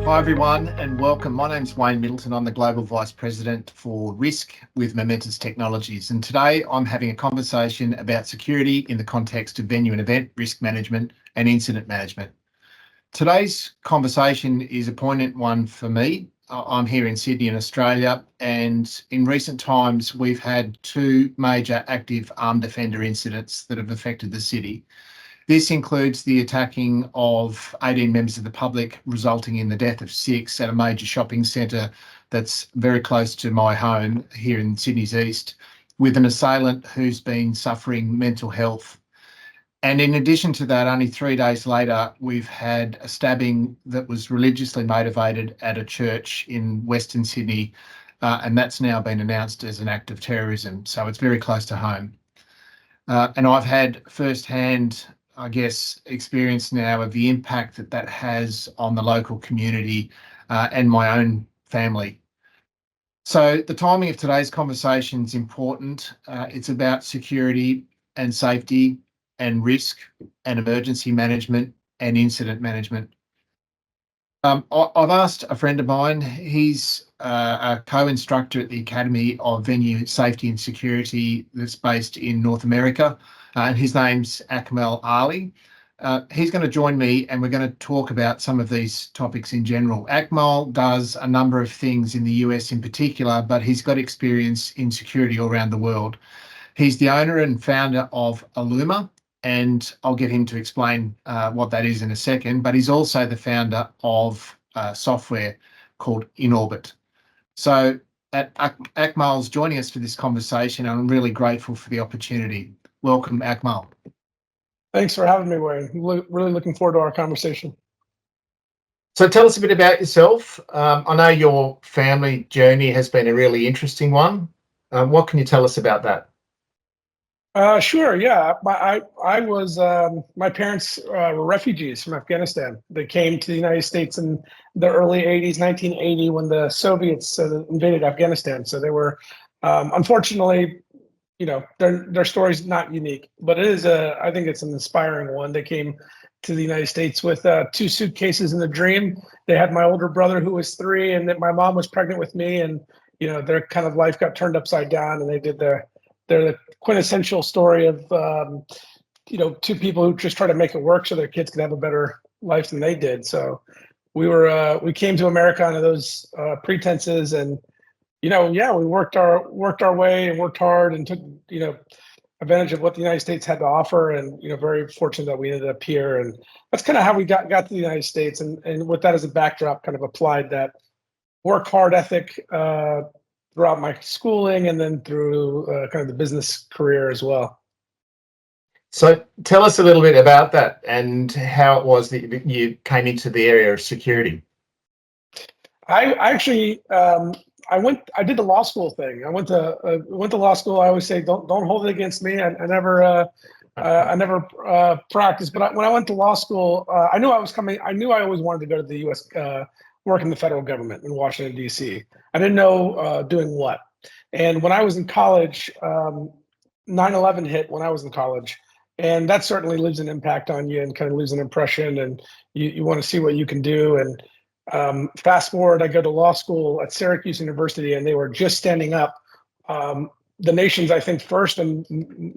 Hi everyone and welcome. My name's Wayne Middleton. I'm the Global Vice President for Risk with Momentus Technologies, and today I'm having a conversation about security in the context of venue and event risk management and incident management. Today's conversation is a poignant one for me. I'm here in Sydney in Australia, and in recent times we've had two major active armed offender incidents that have affected the city. This includes the attacking of 18 members of the public, resulting in the death of 6 at a major shopping centre that's very close to my home here in Sydney's east, with an assailant who's been suffering mental health. And in addition to that, only 3 days later, we've had a stabbing that was religiously motivated at a church in Western Sydney, and that's now been announced as an act of terrorism. So it's very close to home. And I've had firsthand experience now of the impact that has on the local community and my own family. So the timing of today's conversation is important. It's about security and safety and risk and emergency management and incident management. I've asked a friend of mine, he's a co-instructor at the Academy of Venue Safety and Security that's based in North America, and his name's Akmal Ali. He's going to join me and we're going to talk about some of these topics in general. Akmal does a number of things in the US in particular, but he's got experience in security all around the world. He's the owner and founder of Aluma, and I'll get him to explain what that is in a second, but he's also the founder of software called InOrbit. So Akmal's joining us for this conversation, and I'm really grateful for the opportunity. Welcome, Akmal. Thanks for having me, Wayne. Really looking forward to our conversation. So tell us a bit about yourself. I know your family journey has been a really interesting one. What can you tell us about that? Sure. Yeah. My parents were refugees from Afghanistan. They came to the United States in the early 80s, 1980, when the Soviets invaded Afghanistan. So they were, unfortunately, their story's not unique, but it is I think it's an inspiring one. They came to the United States with 2 suitcases and a dream. They had my older brother who was 3, and that my mom was pregnant with me, and their kind of life got turned upside down, and they did they're the quintessential story of 2 people who just try to make it work so their kids can have a better life than they did. So we came to America under those pretenses, and we worked our way and worked hard and took advantage of what the United States had to offer, and very fortunate that we ended up here. And that's kind of how we got to the United States, and with that as a backdrop, kind of applied that work hard ethic throughout my schooling and then through kind of the business career as well. So tell us a little bit about that and how it was that you came into the area of security. I actually I did the law school thing. I went to law school. I always say don't hold it against me. I never practiced, but when I went to law school, I knew I was coming. I knew I always wanted to go to the U.S. Work in the federal government in Washington, D.C. I didn't know doing what. And when I was in college, 9/11 hit when I was in college. And that certainly leaves an impact on you and kind of leaves an impression, and you want to see what you can do. And fast forward, I go to law school at Syracuse University, and they were just standing up the nation's, I think, first and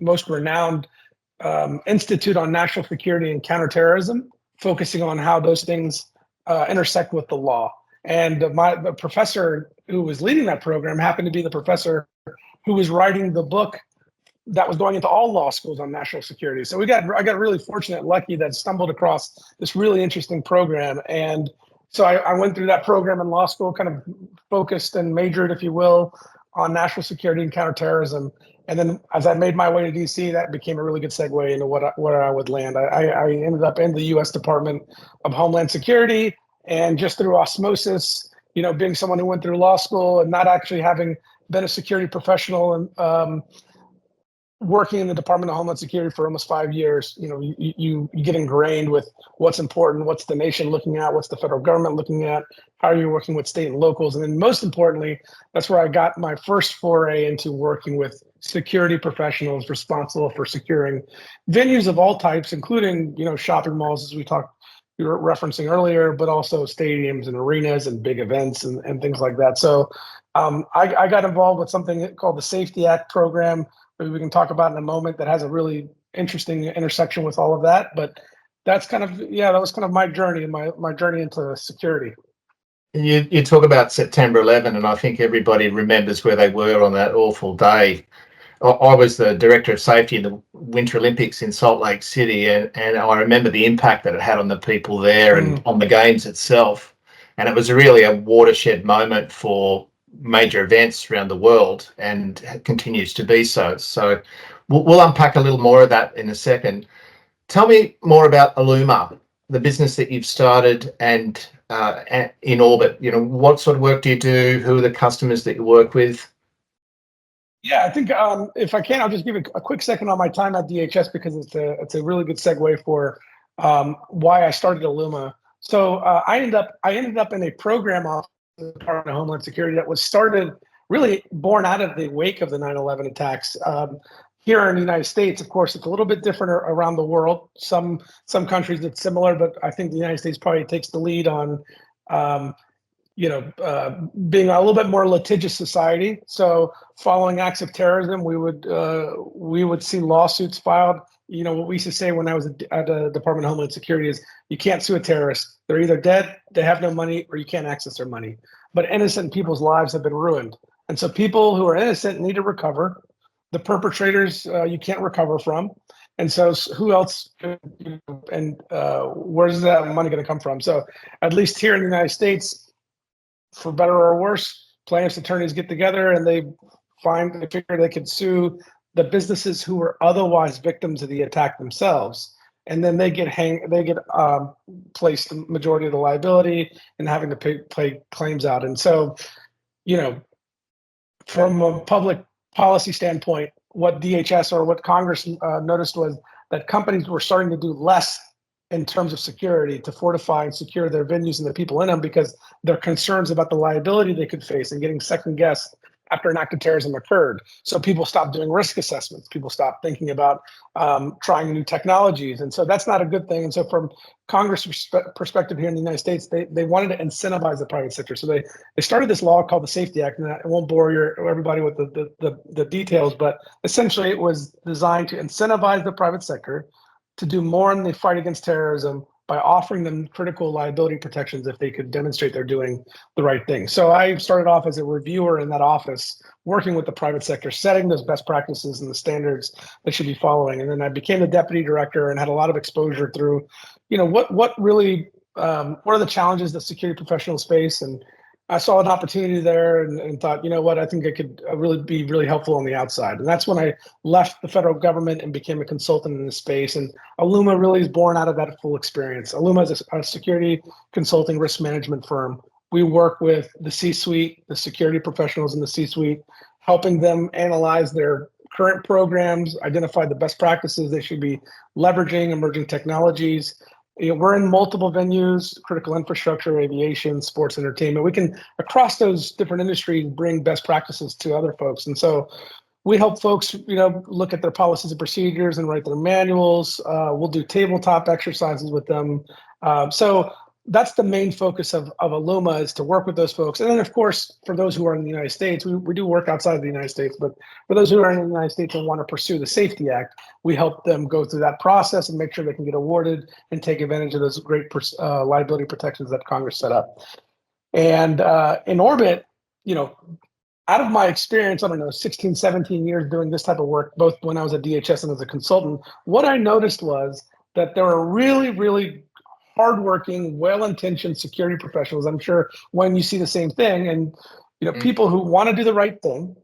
most renowned Institute on National Security and Counterterrorism, focusing on how those things intersect with the law. And the professor who was leading that program happened to be the professor who was writing the book that was going into all law schools on national security. So I got really fortunate and lucky that stumbled across this really interesting program. And so I went through that program in law school, kind of focused and majored, if you will, on national security and counterterrorism. And then as I made my way to DC, that became a really good segue into where I would land. I ended up in the U.S. Department of Homeland Security, and just through osmosis, being someone who went through law school and not actually having been a security professional and working in the Department of Homeland Security for almost 5 years, you get ingrained with what's important, what's the nation looking at, what's the federal government looking at, how are you working with state and locals, and then most importantly, that's where I got my first foray into working with security professionals responsible for securing venues of all types, including shopping malls, as we talked you were referencing earlier, but also stadiums and arenas and big events and things like that. So I got involved with something called the Safety Act program, maybe we can talk about in a moment, that has a really interesting intersection with all of that. But that's kind of, that was kind of my journey, my journey into security. You talk about September 11, and I think everybody remembers where they were on that awful day. I was the director of safety in the Winter Olympics in Salt Lake City, and I remember the impact that it had on the people there and on the games itself. And it was really a watershed moment for major events around the world, and continues to be so. So we'll unpack a little more of that in a second. Tell me more about Aluma, the business that you've started, and InOrbit. What sort of work do you do? Who are the customers that you work with? Yeah, I think if I can, I'll just give a quick second on my time at DHS, because it's a really good segue for why I started Aluma. So I ended up in a program office of the Department of Homeland Security that was started, really born out of the wake of the 9/11 attacks. Here in the United States, of course, it's a little bit different around the world. Some countries it's similar, but I think the United States probably takes the lead on being a little bit more litigious society. So following acts of terrorism, we would see lawsuits filed. What we used to say when I was at the Department of Homeland Security is, you can't sue a terrorist. They're either dead, they have no money, or you can't access their money. But innocent people's lives have been ruined. And so people who are innocent need to recover. The perpetrators, you can't recover from. And so who else, and where's that money going to come from? So at least here in the United States, for better or worse, plaintiffs' attorneys get together and they figure they could sue the businesses who were otherwise victims of the attack themselves, and then they get placed the majority of the liability and having to pay claims out. And so, from a public policy standpoint, what DHS or what Congress noticed was that companies were starting to do less in terms of security to fortify and secure their venues and the people in them, because their concerns about the liability they could face and getting second guessed after an act of terrorism occurred. So people stopped doing risk assessments. People stopped thinking about trying new technologies. And so that's not a good thing. And so from Congress perspective here in the United States, they wanted to incentivize the private sector. So they started this law called the Safety Act, and I won't bore everybody with the details, but essentially it was designed to incentivize the private sector to do more in the fight against terrorism by offering them critical liability protections if they could demonstrate they're doing the right thing. So I started off as a reviewer in that office, working with the private sector, setting those best practices and the standards they should be following. And then I became the deputy director and had a lot of exposure through, what are the challenges that security professionals face. And I saw an opportunity there and thought, I think I could really be really helpful on the outside. And that's when I left the federal government and became a consultant in this space. And Aluma really is born out of that full experience. Aluma is a security consulting risk management firm. We work with the C-suite, the security professionals in the C-suite, helping them analyze their current programs, identify the best practices they should be leveraging, emerging technologies. We're in multiple venues: critical infrastructure, aviation, sports, entertainment. We can, across those different industries, bring best practices to other folks. And so we help folks, look at their policies and procedures and write their manuals. We'll do tabletop exercises with them. So that's the main focus of Aluma, is to work with those folks. And then, of course, for those who are in the United States, we do work outside of the United States, but for those who are in the United States and want to pursue the Safety Act, we help them go through that process and make sure they can get awarded and take advantage of those great liability protections that Congress set up. And InOrbit, out of my experience, 16, 17 years doing this type of work, both when I was at DHS and as a consultant, what I noticed was that there are really, really hardworking, well-intentioned security professionals. I'm sure when you see the same thing, and people who want to do the right thing,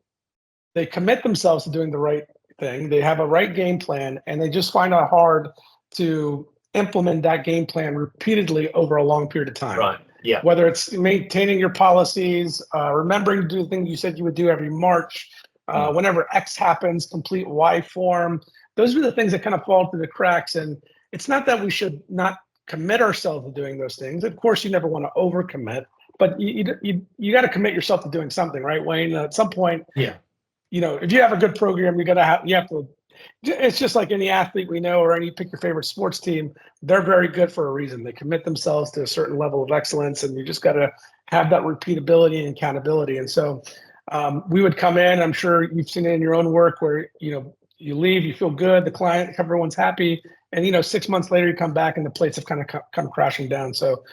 they commit themselves to doing the right thing. They have a right game plan, and they just find it hard to implement that game plan repeatedly over a long period of time. Right. Yeah. Whether it's maintaining your policies, remembering to do the thing you said you would do every March, whenever X happens, complete Y form. Those are the things that kind of fall through the cracks. And it's not that we should not commit ourselves to doing those things. Of course, you never want to overcommit, but you got to commit yourself to doing something, right, Wayne? At some point, yeah, if you have a good program, you have to it's just like any athlete we know, or any pick your favorite sports team. They're very good for a reason. They commit themselves to a certain level of excellence, and you just got to have that repeatability and accountability. And so we would come in. I'm sure you've seen it in your own work, where you leave, you feel good, the client, everyone's happy, and 6 months later you come back and the plates have kind of come crashing down. So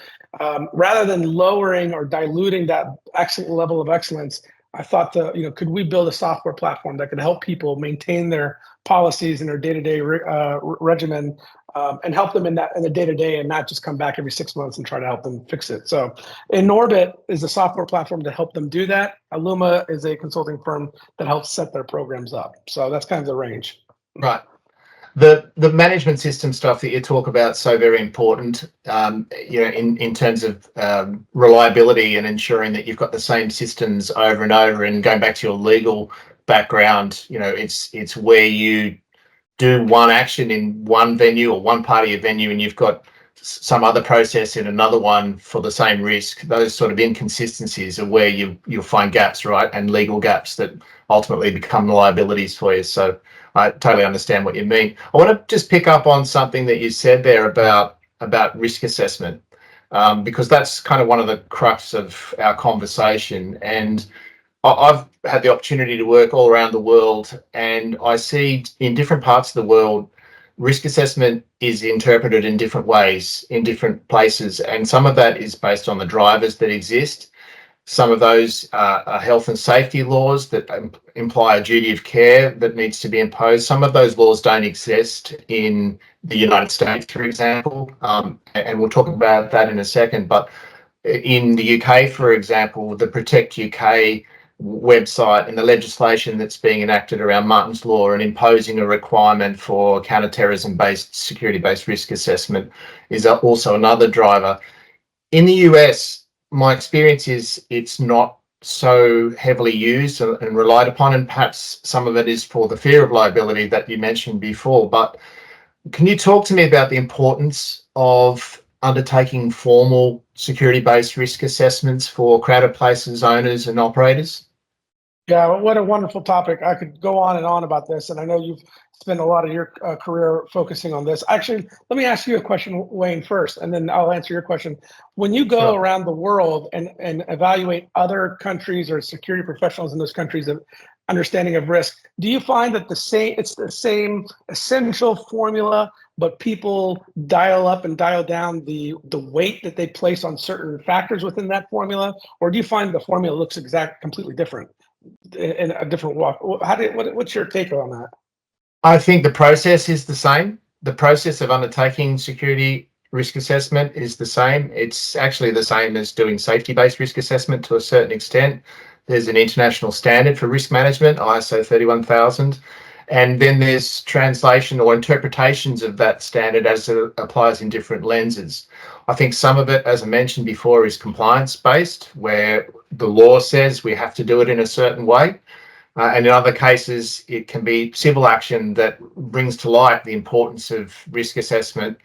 rather than lowering or diluting that excellent level of excellence, I thought could we build a software platform that could help people maintain their policies and their day-to-day regimen, and help them in the day-to-day, and not just come back every 6 months and try to help them fix it. So InOrbit is a software platform to help them do that. Aluma is a consulting firm that helps set their programs up. So that's kind of the range. Right. The management system stuff that you talk about is so very important, in terms of reliability and ensuring that you've got the same systems over and over. And going back to your legal background, it's where you do one action in one venue or one part of your venue, and you've got some other process in another one for the same risk. Those sort of inconsistencies are where you'll find gaps, right, and legal gaps that ultimately become liabilities for you. So I totally understand what you mean. I want to just pick up on something that you said there about risk assessment, because that's kind of one of the crux of our conversation. And I've had the opportunity to work all around the world, and I see in different parts of the world, risk assessment is interpreted in different ways in different places. And some of that is based on the drivers that exist. Some of those are health and safety laws that imply a duty of care that needs to be imposed. Some of those laws don't exist in the United States, for example, and we'll talk about that in a second. But in the UK, for example, the Protect UK website and the legislation that's being enacted around Martin's Law and imposing a requirement for counterterrorism-based, security-based risk assessment is also another driver. In the US, my experience is it's not so heavily used and relied upon, and perhaps some of it is for the fear of liability that you mentioned before. But can you talk to me about the importance of undertaking formal security-based risk assessments for crowded places owners and operators? Yeah, well, what a wonderful topic. I could go on and on about this, and I know you've spent a lot of your career focusing on this. Actually, let me ask you a question, Wayne, first, and then I'll answer your question. When you go around the world and evaluate other countries or security professionals in those countries' understanding of risk, do you find that it's the same essential formula, but people dial up and dial down the weight that they place on certain factors within that formula? Or do you find the formula looks completely different in a different walk? What's your take on that? I think the process is the same. The process of undertaking security risk assessment is the same. It's actually the same as doing safety-based risk assessment to a certain extent. There's an international standard for risk management, ISO 31000, and then there's translation or interpretations of that standard as it applies in different lenses. I think some of it, as I mentioned before, is compliance-based, where the law says we have to do it in a certain way. And in other cases, it can be civil action that brings to light the importance of risk assessment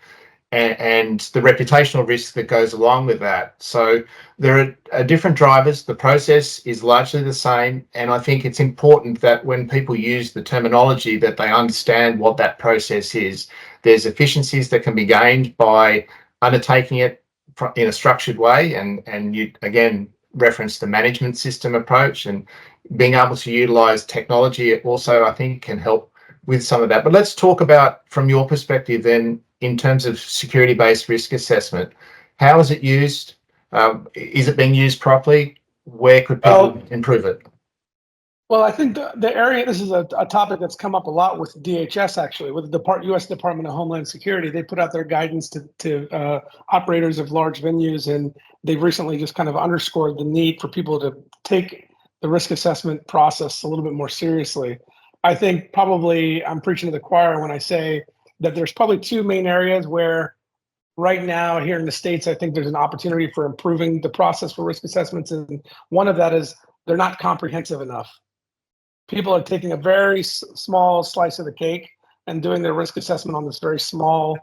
and the reputational risk that goes along with that. So there are different drivers. The process is largely the same. And I think it's important that when people use the terminology, that they understand what that process is. There's efficiencies that can be gained by undertaking it in a structured way. And you, again, reference the management system approach, and being able to utilize technology also, I think, can help with some of that. But let's talk about, from your perspective then, in terms of security-based risk assessment, how is it used? Is it being used properly? Where could people improve it? Well, I think the area, this is a topic that's come up a lot with DHS, actually, with the U.S. Department of Homeland Security. They put out their guidance to operators of large venues, and they've recently just kind of underscored the need for people to take the risk assessment process a little bit more seriously. I think probably I'm preaching to the choir when I say that there's probably two main areas where right now here in the States, I think there's an opportunity for improving the process for risk assessments. And one of that is they're not comprehensive enough. People are taking a very small slice of the cake and doing their risk assessment on this very small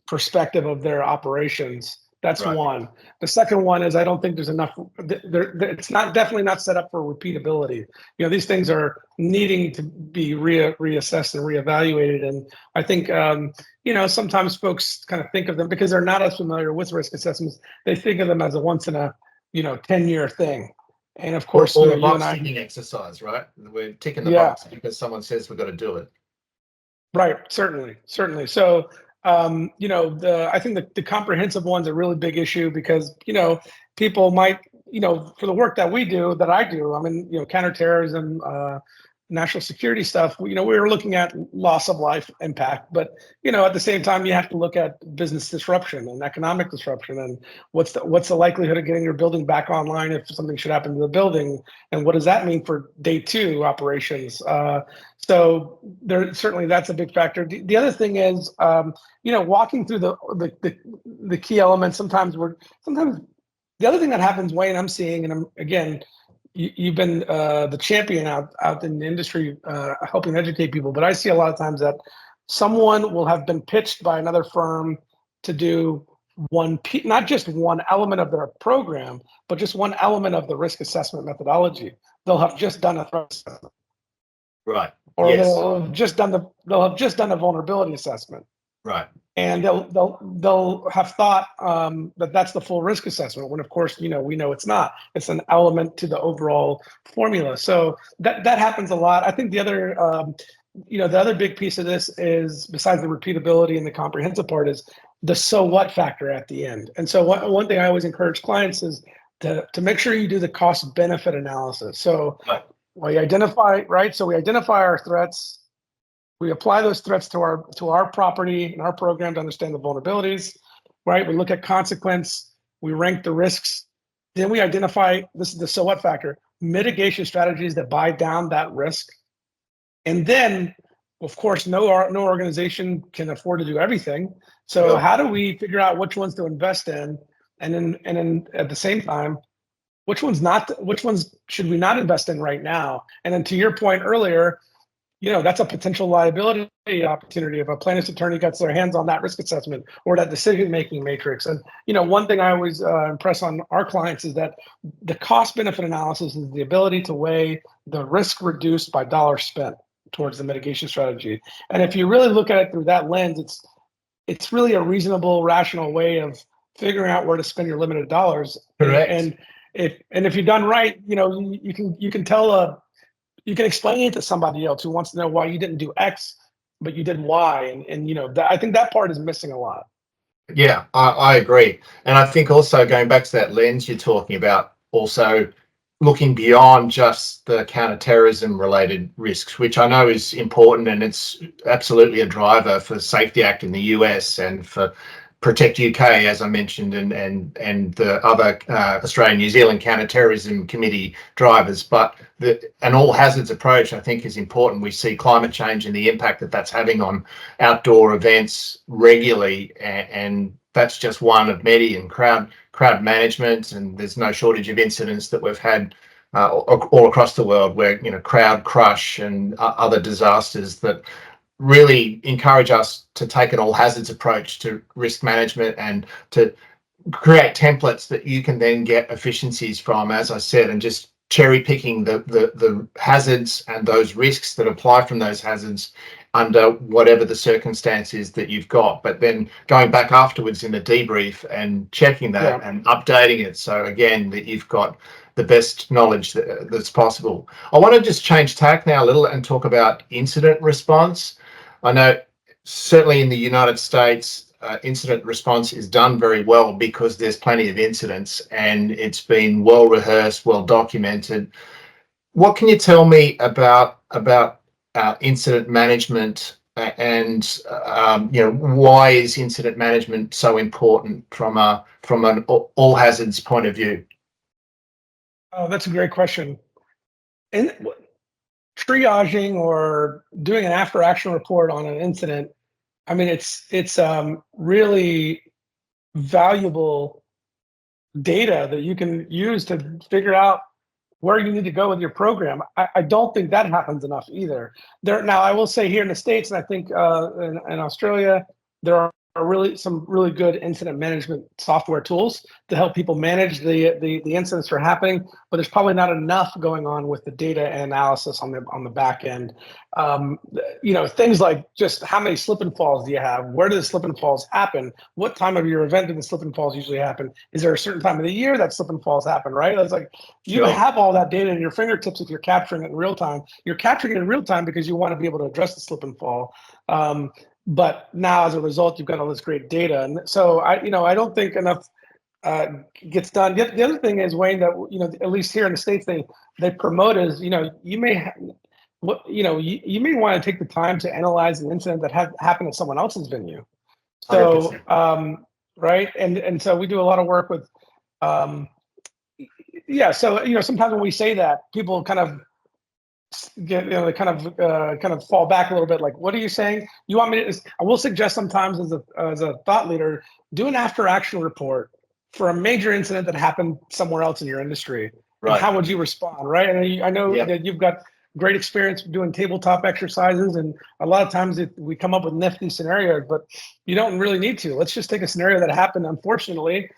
perspective of their operations. That's Right. one. The second one is I don't think there's enough. It's not definitely not set up for repeatability. These things are needing to be reassessed and reevaluated. And I think sometimes folks kind of think of them because they're not as familiar with risk assessments. They think of them as a once in a 10-year thing. And of course, or a you box and I. ticking exercise, right? We're ticking the Yeah. box because someone says we've got to do it. Right. Certainly. So, I think the comprehensive one's a really big issue because, people might, for the work that we do, that I do, I mean, counterterrorism, national security stuff, we were looking at loss of life impact, but, at the same time, you have to look at business disruption and economic disruption and what's the likelihood of getting your building back online if something should happen to the building, and what does that mean for day two operations? So there certainly that's a big factor. The other thing is, walking through the key elements. Sometimes the other thing that happens, Wayne, I'm seeing, and again, you've been the champion out in the industry, helping educate people. But I see a lot of times that someone will have been pitched by another firm to do not just one element of their program, but just one element of the risk assessment methodology. They'll have just done a threat assessment. Right. Or yes. they'll have just done a vulnerability assessment. Right. And they'll have thought that that's the full risk assessment, when of course we know it's not. It's an element to the overall formula. So that happens a lot. I think the other big piece of this is, besides the repeatability and the comprehensive part, is the so what factor at the end. And so one thing I always encourage clients is to make sure you do the cost benefit analysis. So Right. we identify our threats. We apply those threats to our property and our program to understand the vulnerabilities, right? We look at consequence, we rank the risks, then we identify, this is the so what factor, mitigation strategies that buy down that risk. And then, of course, no organization can afford to do everything. So how do we figure out which ones to invest in, and then at the same time, which ones should we not invest in right now? And then to your point earlier, that's a potential liability opportunity if a plaintiff's attorney gets their hands on that risk assessment or that decision-making matrix. And, one thing I always impress on our clients is that the cost-benefit analysis is the ability to weigh the risk reduced by dollars spent towards the mitigation strategy. And if you really look at it through that lens, it's really a reasonable, rational way of figuring out where to spend your limited dollars. Correct. And if you're done right, you can explain it to somebody else who wants to know why you didn't do X, but you did Y. And I think that part is missing a lot. Yeah, I agree. And I think also, going back to that lens you're talking about, also looking beyond just the counterterrorism related risks, which I know is important, and it's absolutely a driver for the Safety Act in the US and for Protect UK, as I mentioned, and the other Australian New Zealand Counterterrorism Committee drivers. But an all hazards approach, I think, is important. We see climate change and the impact that that's having on outdoor events regularly, and that's just one of many. And crowd management, and there's no shortage of incidents that we've had all across the world where crowd crush and other disasters that really encourage us to take an all hazards approach to risk management and to create templates that you can then get efficiencies from, as I said, and just cherry picking the hazards and those risks that apply from those hazards under whatever the circumstances that you've got, but then going back afterwards in the debrief and checking that and updating it. So again, that you've got the best knowledge that's possible. I want to just change tack now a little and talk about incident response. I know certainly in the United States, incident response is done very well because there's plenty of incidents and it's been well rehearsed, well documented. What can you tell me about incident management and why is incident management so important from an all hazards point of view? Oh, that's a great question. And triaging or doing an after action report on an incident, I mean, it's really valuable data that you can use to figure out where you need to go with your program. I don't think that happens enough either. Now, I will say here in the States, and I think in Australia, there are are some really good incident management software tools to help people manage the incidents that are happening, but there's probably not enough going on with the data analysis on the back end. Things like just how many slip and falls do you have? Where do the slip and falls happen? What time of your event do the slip and falls usually happen? Is there a certain time of the year that slip and falls happen, right? It's like you have all that data in your fingertips if you're capturing it in real time. You're capturing it in real time because you want to be able to address the slip and fall. But now, as a result, you've got all this great data, and so I don't think enough gets done. The other thing is, Wayne, that at least here in the States, they promote is you may you may want to take the time to analyze an incident that happened at someone else's venue. So right, and so we do a lot of work with So sometimes when we say that, people kind of get they kind of fall back a little bit, like, what are you saying? You want me to? I will suggest sometimes as a thought leader, do an after action report for a major incident that happened somewhere else in your industry. Right. And how would you respond? Right. And I know that you've got great experience doing tabletop exercises, and a lot of times we come up with nifty scenarios, but you don't really need to. Let's just take a scenario that happened. Unfortunately,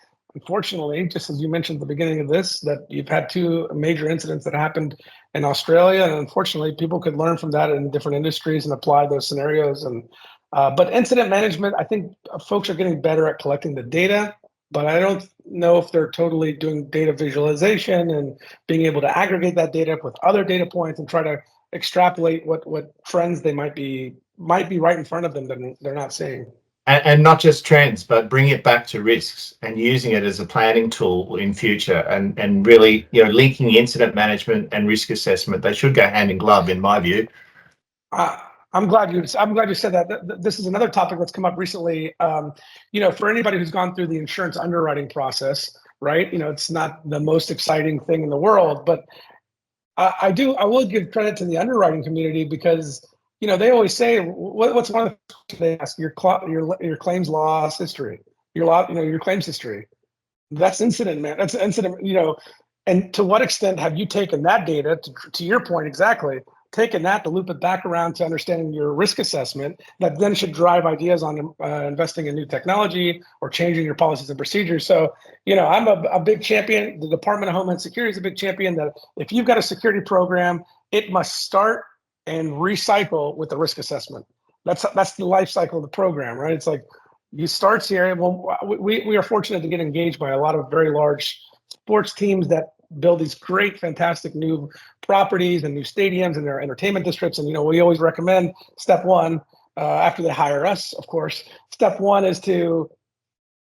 just as you mentioned at the beginning of this, that you've had two major incidents that happened in Australia, and unfortunately, people could learn from that in different industries and apply those scenarios. And but incident management, I think folks are getting better at collecting the data, but I don't know if they're totally doing data visualization and being able to aggregate that data with other data points and try to extrapolate what trends they might be right in front of them that they're not seeing. And not just trends, but bring it back to risks and using it as a planning tool in future, and really, linking incident management and risk assessment. They should go hand in glove, in my view. I'm glad you said that. This is another topic that's come up recently. For anybody who's gone through the insurance underwriting process, right? It's not the most exciting thing in the world, but I will give credit to the underwriting community, because they always say, what's one of the questions they ask? Your claims loss history, your claims history. That's incident, man. That's incident. And to what extent have you taken that data to your point exactly? Taken that to loop it back around to understanding your risk assessment that then should drive ideas on investing in new technology or changing your policies and procedures. So, I'm a big champion. The Department of Homeland Security is a big champion that if you've got a security program, it must start and recycle with the risk assessment. That's the life cycle of the program, right? It's like you start here. Well, we are fortunate to get engaged by a lot of very large sports teams that build these great, fantastic new properties and new stadiums and their entertainment districts. And we always recommend step one, after they hire us, of course. Step one is to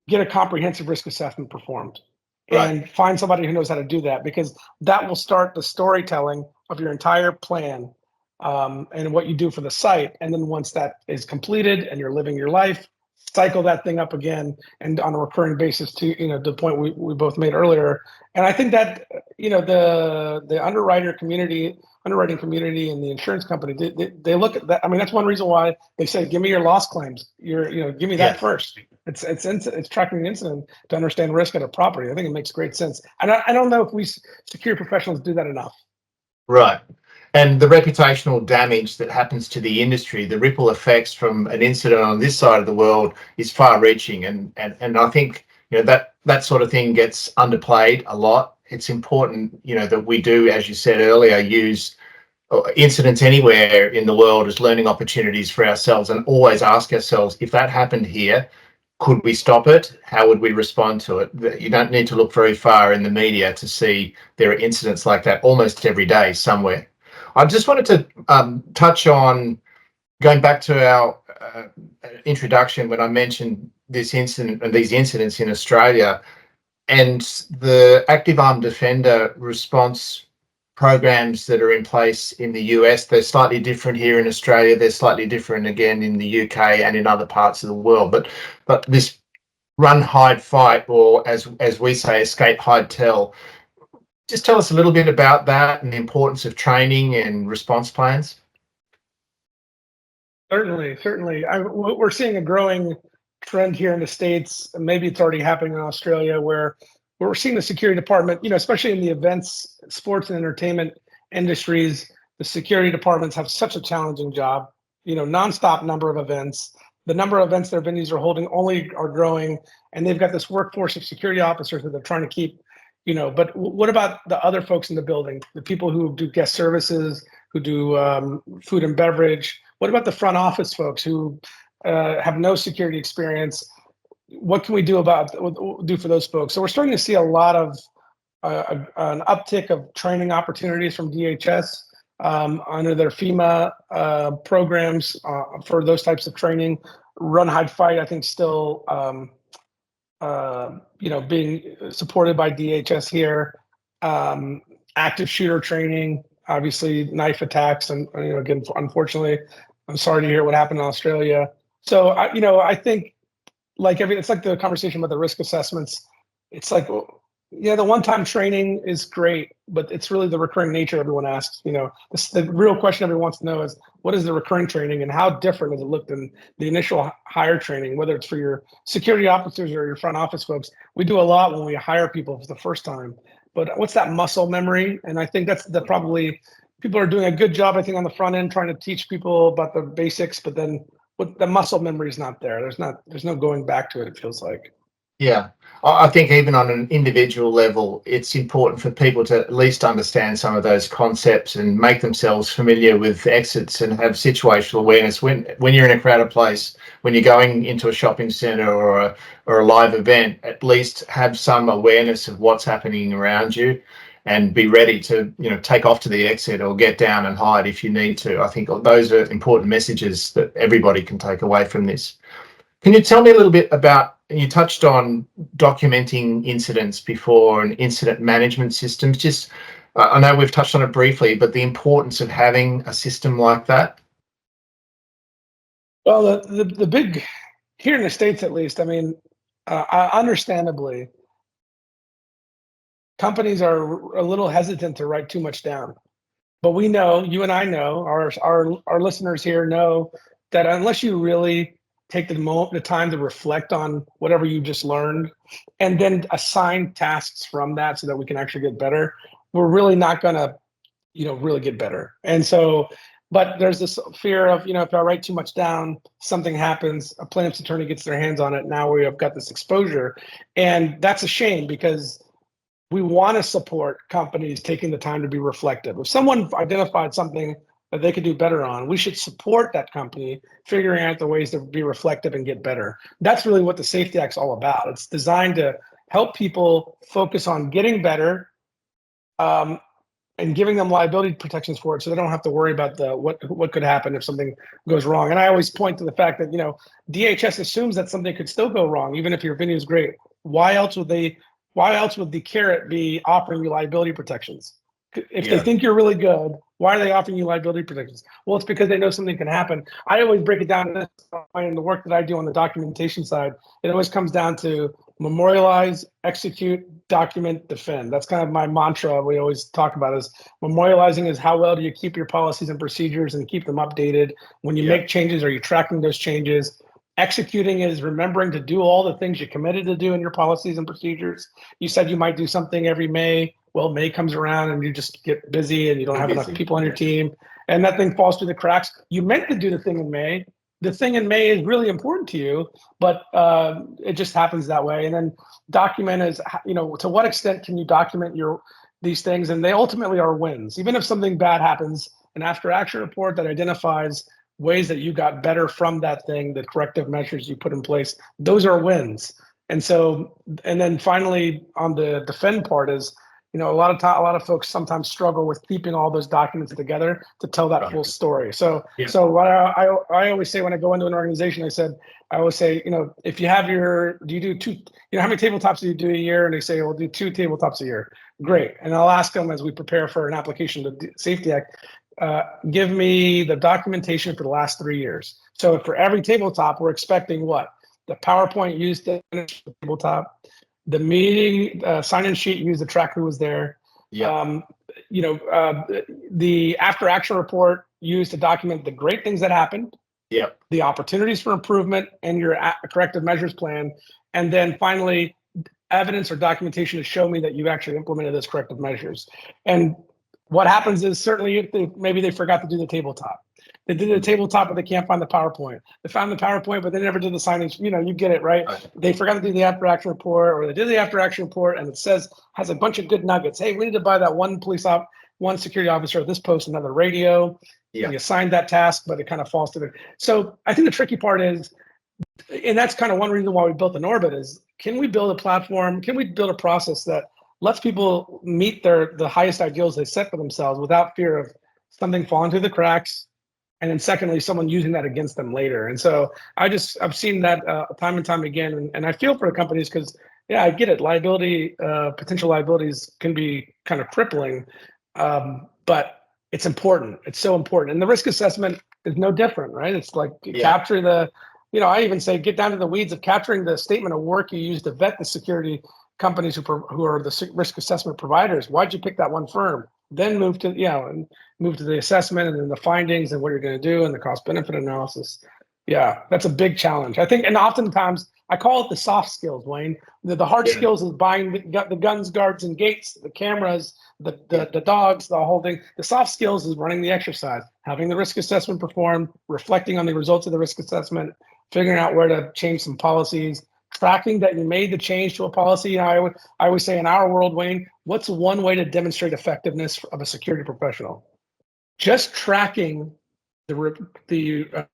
get a comprehensive risk assessment performed. Right. And find somebody who knows how to do that, because that will start the storytelling of your entire plan. And what you do for the site. And then once that is completed and you're living your life, cycle that thing up again and on a recurring basis to, the point we both made earlier. And I think that, the underwriting community and the insurance company, they look at that. I mean, that's one reason why they say, give me your loss claims. Give me that first. It's tracking the incident to understand risk at a property. I think it makes great sense. And I don't know if we security professionals do that enough. Right. And the reputational damage that happens to the industry, the ripple effects from an incident on this side of the world is far-reaching, and I think that sort of thing gets underplayed a lot. It's important that we do, as you said earlier, use incidents anywhere in the world as learning opportunities for ourselves, and always ask ourselves, if that happened here, could we stop it? How would we respond to it? You don't need to look very far in the media to see there are incidents like that almost every day somewhere. I just wanted to touch on going back to our introduction when I mentioned this incident and these incidents in Australia, and the active armed defender response programs that are in place in the US. They're slightly different here in Australia. They're slightly different again in the UK and in other parts of the world. But this run, hide, fight, or as we say, escape, hide, tell. Just tell us a little bit about that and the importance of training and response plans. Certainly. We're seeing a growing trend here in the States. Maybe it's already happening in Australia, where we're seeing the security department, especially in the events, sports, and entertainment industries. The security departments have such a challenging job. Nonstop number of events. the number of events their venues are holding only are growing, and they've got this workforce of security officers that they're trying to keep, but what about the other folks in the building, the people who do guest services, who do food and beverage? What about the front office folks who have no security experience? What can we do for those folks? So we're starting to see a lot of an uptick of training opportunities from DHS under their FEMA programs for those types of training. Run, hide, fight, I think, still being supported by DHS here. Active shooter training, obviously knife attacks, and again, unfortunately, I'm sorry to hear what happened in Australia. So I think it's like the conversation about the risk assessments. It's like, the one-time training is great, but it's really the recurring nature everyone asks. The real question everyone wants to know is, what is the recurring training and how different does it look than the initial hire training, whether it's for your security officers or your front office folks? We do a lot when we hire people for the first time, but what's that muscle memory? And I think that's probably people are doing a good job, I think, on the front end, trying to teach people about the basics, but then the muscle memory is not there. There's no going back to it, it feels like. Yeah, I think even on an individual level, it's important for people to at least understand some of those concepts and make themselves familiar with exits and have situational awareness when you're in a crowded place, when you're going into a shopping centre or a live event. At least have some awareness of what's happening around you, and be ready to take off to the exit or get down and hide if you need to. I think those are important messages that everybody can take away from this. Can you tell me a little bit about, you touched on documenting incidents before and incident management systems. Just, I know we've touched on it briefly, but the importance of having a system like that? Well, the big, here in the States at least, understandably, companies are a little hesitant to write too much down. But we know, you and I know, our listeners here know that unless you really take the time to reflect on whatever you just learned and then assign tasks from that so that we can actually get better, we're really not going to, really get better. And so, but there's this fear of, if I write too much down, something happens, a plaintiff's attorney gets their hands on it. Now we have got this exposure. And that's a shame, because we want to support companies taking the time to be reflective. If someone identified something that they could do better on, we should support that company figuring out the ways to be reflective and get better. That's really what the Safety Act's all about. It's designed to help people focus on getting better and giving them liability protections for it, so they don't have to worry about what could happen if something goes wrong. And I always point to the fact that DHS assumes that something could still go wrong even if your venue is great. Why else would the carrot be offering you liability protections? If they think you're really good, why are they offering you liability protections? Well, it's because they know something can happen. I always break it down in the work that I do on the documentation side. It always comes down to memorialize, execute, document, defend. That's kind of my mantra we always talk about. Is memorializing is how well do you keep your policies and procedures and keep them updated. When you make changes, are you tracking those changes? Executing is remembering to do all the things you committed to do in your policies and procedures. You said you might do something every May. Well, May comes around and you just get busy and you don't have enough people on your team, and that thing falls through the cracks. You meant to do the thing in May. The thing in May is really important to you, but it just happens that way. And then document is, to what extent can you document these things? And they ultimately are wins. Even if something bad happens, an after action report that identifies ways that you got better from that thing, the corrective measures you put in place, those are wins. And so, and then finally on the defend part is, a lot of folks sometimes struggle with keeping all those documents together to tell that full story. So what I always say when I go into an organization, I always say, if you have do you do two, how many tabletops do you do a year? And they say, we'll do 2 tabletops a year. Great. And I'll ask them as we prepare for an application to the Safety Act, give me the documentation for the last 3 years. So for every tabletop, we're expecting what? The PowerPoint used to finish the tabletop, the meeting sign-in sheet used to track who was there. The after action report used to document the great things that happened. The opportunities for improvement and your corrective measures plan. And then finally, evidence or documentation to show me that you actually implemented those corrective measures. And what happens is certainly maybe they forgot to do the tabletop. They did a tabletop, but they can't find the PowerPoint. They found the PowerPoint, but they never did the signage. You get it, right? They forgot to do the after action report, or they did the after action report, and it has a bunch of good nuggets. Hey, we need to buy that one security officer at this post, another radio. You assigned that task, but it kind of falls to the. So I think the tricky part is, and that's kind of one reason why we built InOrbit is, can we build a platform? Can we build a process that lets people meet the highest ideals they set for themselves without fear of something falling through the cracks, and then secondly, someone using that against them later? And so I've seen that time and time again, and I feel for the companies because I get it. Liability, potential liabilities can be kind of crippling, but it's important. It's so important, and the risk assessment is no different, right? It's like capture the. I even say get down to the weeds of capturing the statement of work you use to vet the security companies who are the risk assessment providers. Why'd you pick that one firm? Then move to the assessment and then the findings and what you're going to do and the cost benefit analysis. Yeah, that's a big challenge, I think. And oftentimes I call it the soft skills, Wayne. The hard skills is buying the guns, guards, and gates, the cameras, the dogs, the whole thing. The soft skills is running the exercise, having the risk assessment performed, reflecting on the results of the risk assessment, figuring out where to change some policies, tracking that you made the change to a policy. I always say in our world, Wayne, what's one way to demonstrate effectiveness of a security professional? Just tracking the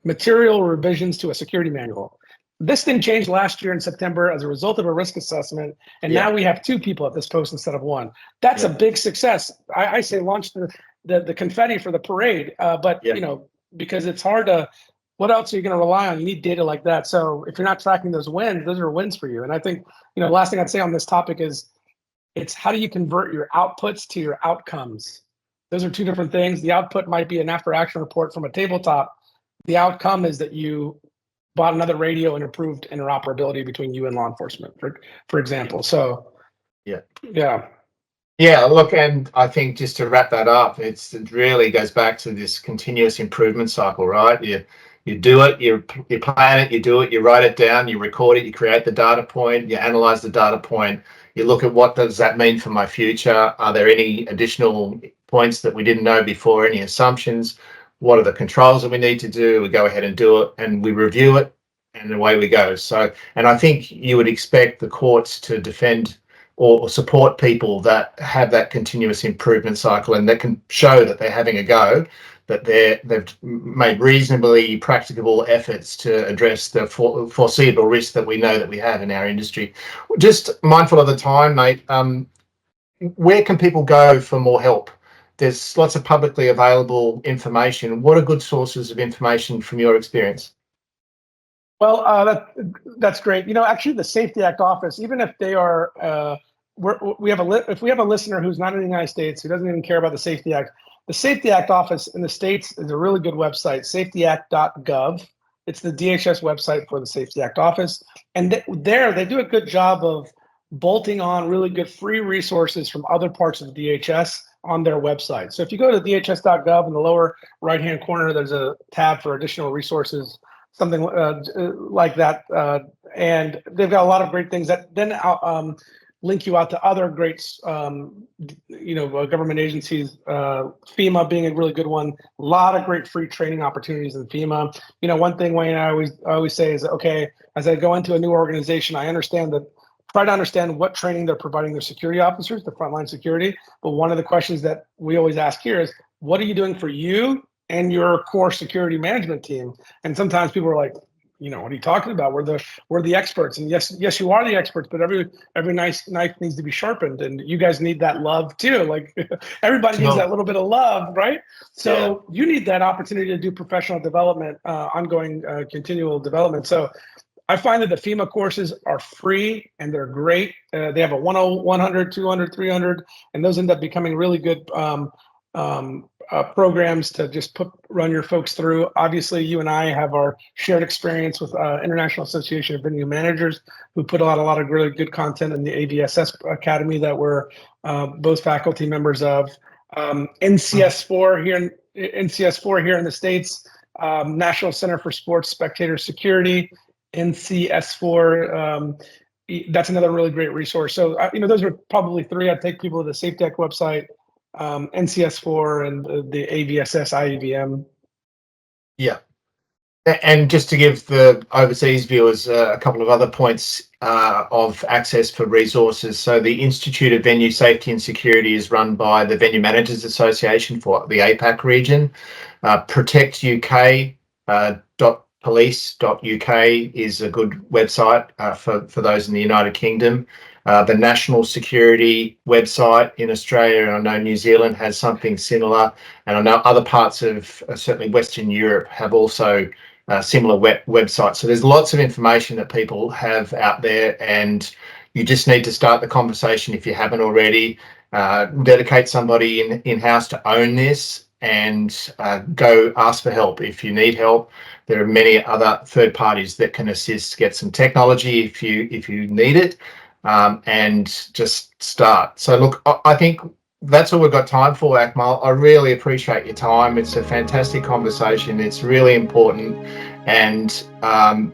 material revisions to a security manual. This thing changed last year in September as a result of a risk assessment, and now we have 2 people at this post instead of 1. That's a big success. I say launch the confetti for the parade, but because it's hard to. What else are you going to rely on? You need data like that. So if you're not tracking those wins, those are wins for you. And I think, the last thing I'd say on this topic is it's how do you convert your outputs to your outcomes? Those are 2 different things. The output might be an after action report from a tabletop. The outcome is that you bought another radio and improved interoperability between you and law enforcement, for example. So, Yeah, look, and I think just to wrap that up, it really goes back to this continuous improvement cycle, right? You do it, you plan it, you do it, you write it down, you record it, you create the data point, you analyze the data point, you look at what does that mean for my future? Are there any additional points that we didn't know before, any assumptions? What are the controls that we need to do? We go ahead and do it, and we review it, and away we go. So, and I think you would expect the courts to defend or support people that have that continuous improvement cycle and that can show that they're having a go, that they've made reasonably practicable efforts to address the foreseeable risks that we know that we have in our industry. Just mindful of the time, mate, where can people go for more help? There's lots of publicly available information. What are good sources of information from your experience? Well, that's great. Actually, the Safety Act office, even if they are, if we have a listener who's not in the United States, who doesn't even care about the Safety Act, the Safety Act office in the States is a really good website, safetyact.gov. It's the DHS website for the Safety Act office. And they do a good job of bolting on really good free resources from other parts of the DHS on their website. So if you go to dhs.gov in the lower right-hand corner, there's a tab for additional resources, something like that. And they've got a lot of great things that then link you out to other great, government agencies, FEMA being a really good one. A lot of great free training opportunities in FEMA. One thing, Wayne, I always say is, okay, as I go into a new organization, try to understand what training they're providing their security officers, the frontline security. But one of the questions that we always ask here is, what are you doing for you and your core security management team? And sometimes people are like, what are you talking about? We're the experts. And yes, you are the experts, but every nice knife needs to be sharpened, and you guys need that love too. Like everybody needs that little bit of love, right? So you need that opportunity to do professional development, ongoing continual development. So I find that the FEMA courses are free and they're great. They have a 100, 200, 300, and those end up becoming really good programs to just run your folks through. Obviously, you and I have our shared experience with International Association of Venue Managers, who put out a lot of really good content in the AVSS Academy that we're both faculty members of. NCS4 here in the States, National Center for Sports Spectator Security, NCS4. That's another really great resource. So, those are probably 3. I'd take people to the Safety Act website, NCS4 and the AVSS IEVM. Yeah. And just to give the overseas viewers a couple of other points of access for resources. So the Institute of Venue Safety and Security is run by the Venue Managers Association for the APAC region. protectuk.police.uk is a good website for those in the United Kingdom. The National Security website in Australia, and I know New Zealand has something similar, and I know other parts of certainly Western Europe have also similar websites. So there's lots of information that people have out there, and you just need to start the conversation if you haven't already. Dedicate somebody in-house to own this, and go ask for help if you need help. There are many other third parties that can assist. Get some technology if you need it, and just start. So look, I think that's all we've got time for, Akmal. I really appreciate your time. It's a fantastic conversation. It's really important, and I'm